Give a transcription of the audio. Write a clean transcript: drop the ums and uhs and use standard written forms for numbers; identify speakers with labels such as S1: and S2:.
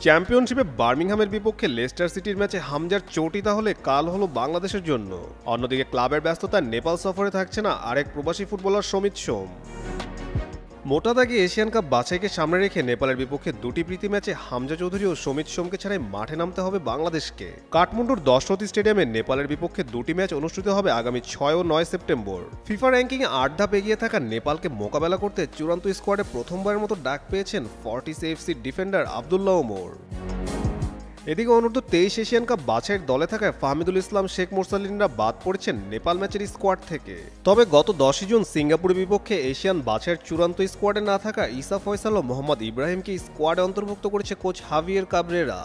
S1: চ্যাম্পিয়নশিপে বার্মিংহামের বিপক্ষে লেস্টার সিটির ম্যাচে হামজার চোটই তাহলে কাল হলো বাংলাদেশের জন্য। অন্যদিকে ক্লাবের ব্যস্ততায় নেপাল সফরে থাকছে না আরেক প্রবাসী ফুটবলার সমিত সোম। মোটা দাগে এশিয়ান কাপ বাছাইকে সামনে রেখে নেপালের বিপক্ষে দুটি প্রীতি ম্যাচে হামজা চৌধুরী ও সমিত সোমকে ছাড়াই মাঠে নামতে হবে বাংলাদেশকে। কাঠমান্ডুর দশরথী স্টেডিয়ামে নেপালের বিপক্ষে দুটি ম্যাচ অনুষ্ঠিত হবে আগামী 6 ও 9 সেপ্টেম্বর। ফিফা র্যাঙ্কিংয়ে 8 ধাপ এগিয়ে থাকা নেপালকে মোকাবেলা করতে চূড়ান্ত স্কোয়াডে প্রথমবারের মতো ডাক পেয়েছেন ফর্টিস এফসির ডিফেন্ডার আবদুল্লাহ ওমর। এদিকে অনূর্ধ্ব 23 এশিয়ান কাপ বাছাইয়ের দলে থাকায় ফাহমিদুল ইসলাম, শেখ মুরসালিনরা বাদ পড়েছেন নেপাল ম্যাচের স্কোয়াড থেকে। তবে গত 10 জুন সিঙ্গাপুরের বিপক্ষে এশিয়ান বাছাইয়ের চূড়ান্ত স্কোয়াডে না থাকা ইসা ফয়সাল ও মোহাম্মদ ইব্রাহিমকে স্কোয়াডে অন্তর্ভুক্ত করেছে কোচ হাভিয়ের কাবরেরা।